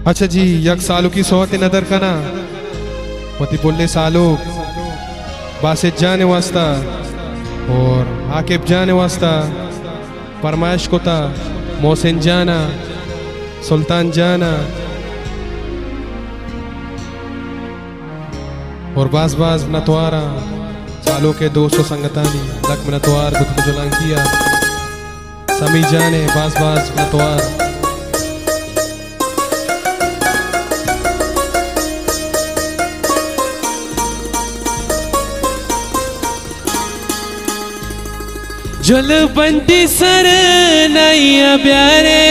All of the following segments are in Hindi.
अच्छा जी, यक सालू की सोहत नदर कना मती बोले सालू बासित जाने वास्ता और आकिब जाने वास्ता फरमाइश को था मोहसिन जाना सुल्तान जाना और बाज बाज नतवारा सालों के 200 संगतानी लक में नतवार बुत जुलान किया समी जाने बाज बाज नतवार जल बंटी सर नैया प्यारे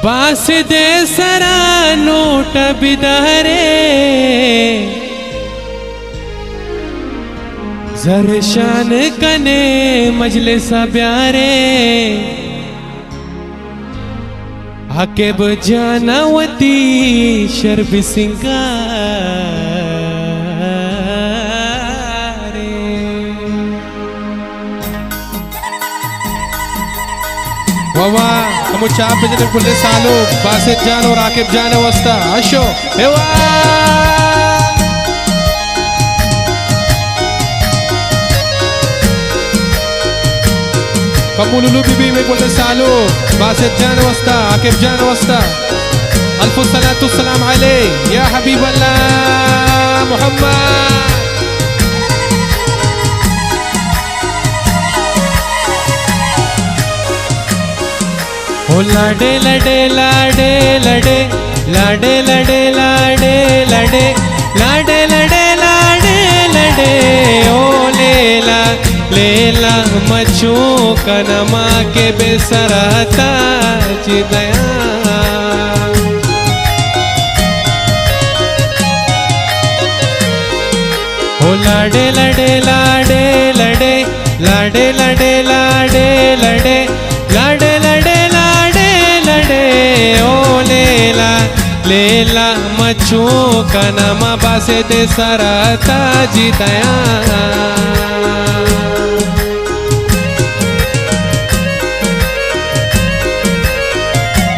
बास दे सरा नोट बिदारे जरशान कने मजलिसा प्यारे आकेब जानावती शर्ब सिंगार वावा हम चाप बजने पुलिस सालो बासित जान और आकिब जाने वास्ता अशो हेवा कमुलुलु बीबी में पुलिस सालो बासित जाने वास्ता आकिब जाने वास्ता अल्फु सलातु सलाम अलैह या हबीब अल्लाह मोहम्मद ओ लाडे लडे लाडे लडे लाडे लडे लाडे लडे लाडे लडे लाडे लडे ओ लेला लेला मचू कनमा के बेसराता जिदया ओ लाडे लडे लाडे लडे लाडे लडे लाडे लडे लाडे लडे ओ लेला लेला मचू कनमा बासे दे सराता जिदया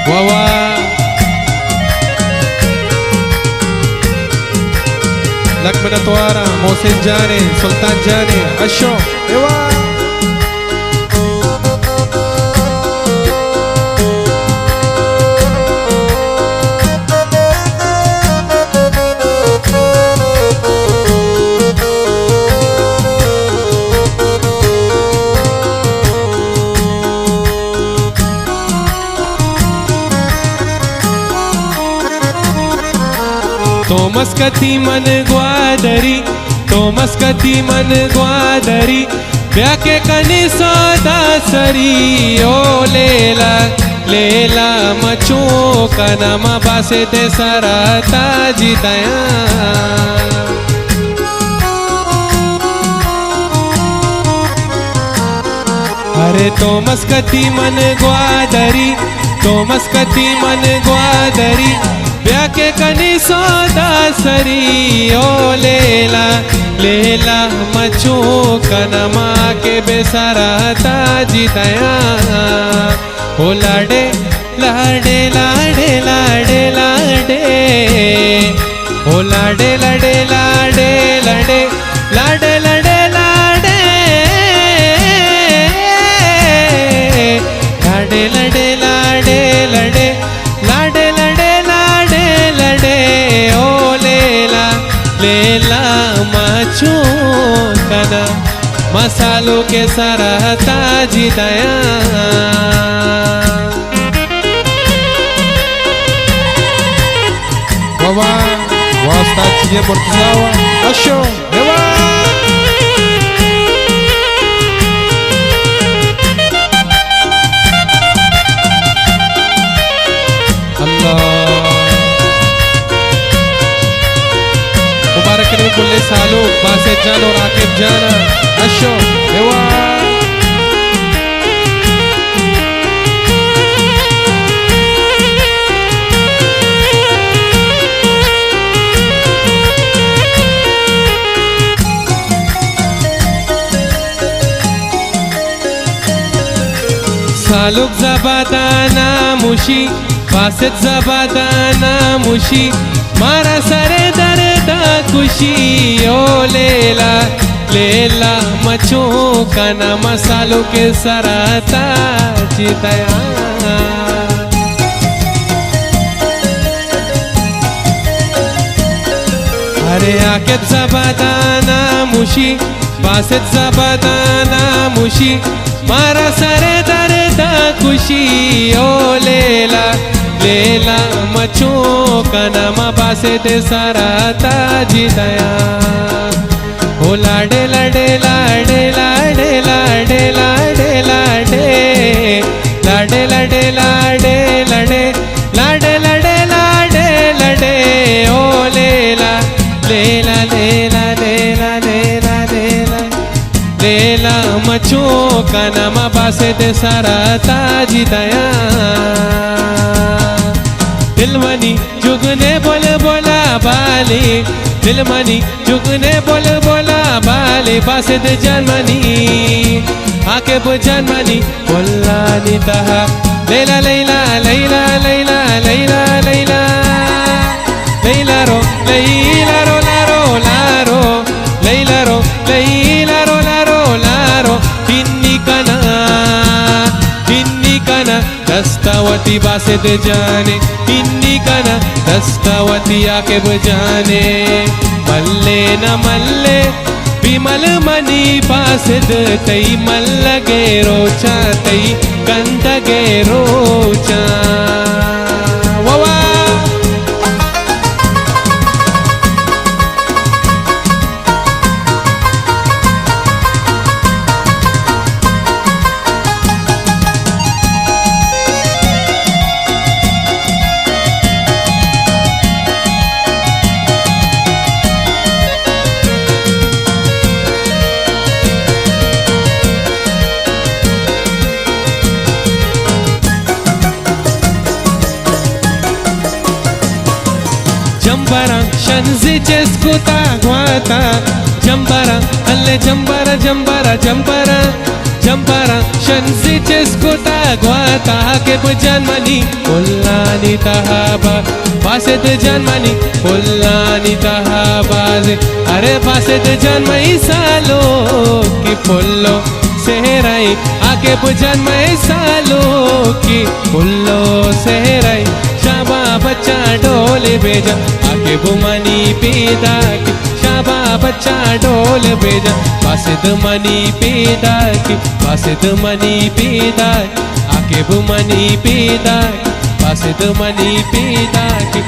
वावा लकमन तवारा मोहसिन जाने सुल्तान जाने अशो एवा तो मस्कती मन ग्वादरी तो मस्कती मन ग्वादरी ब्याके कनी सौदा सरी ओ लेला लेला मचू कनमा बासे दे सराता जिदया अरे तो मस्कती मन ग्वादरी तो मस्कती मन ग्वादरी ब्याके कनी सौदा सरी ओ लेला लेला मचू कनमा के बेसराता जिदया ओ लाडे लाडे लाडे लाडे लाडे ओ लाडे लाडे लाडे लाडे लाडे लाडे लाडे लाडे लाडे लाडे लाडे लाडे लाडे लाडे लडे ओ लेला लेला मचू कना मसालों के सराता जिदया वावा वास्ता चीजें मुर्तजावा अशो हेवा मुबारक करें कुल्ले सालों बासित जान और आकिब जाना अशो हेवा saluk zabadana mushi basit zabadana mushi mara sare darda kushi o lela lela मचो का ना मसालों के सराता चितया अरे आके zabadana mushi basit zabadana mushi मारा सरे दर्दा खुशी ओ लेला लेला मचो का नाम बासे दे सारा ताजी दया ओ लाडे लाडे लाडे लाडे लाडे लाडे लाडे लाडे लाडे लाडे लाडे लाडे लाडे लाडे लाडे ओ लेला लेला लेला लेला लेला लेला लेला मचो का नाम बासे दे सारा ताजी दया दिलमनी जुगने बोल बोला बाली दिलमनी जुगने बोल बोला बाली बासे दे जानमनी आके बो जानमनी बोला निता लैला लैला लैला लैला लैला लैला लैला रो लैला रो लारो लारो लैला रो लैला रो लारो लारो पिन्नी कना दस्तावती बासे दे जाने पिन्नी कना दस्तावती आके बजाने मल्ले न मल्ले विमल मनी बासे दे तई मल्ल गे रोचा तई कंद गे रोचा वावा जंबरा शंजी चेस्कुता ग्वाता जंबरा अल्ले जंबरा जंबरा जंबरा जंबरा शंजी चेस्कुता ग्वाता के बुजनमनी पुल्लानी तहाबा बासे दे जनमनी पुल्लानी तहाबाजे अरे बासे दे जनमई सालो की पुल्लो सेहराई आके बुजनमई सालो की पुल्लो सेहराई शाबा बच्चा डोले भेजा आके बुमनी पीदा की शाबा बच्चा डोल भेजा बासिद मनी पीदा की बासिद मनी पीदा आके बुमनी पीदा बासिद मनी पीदा की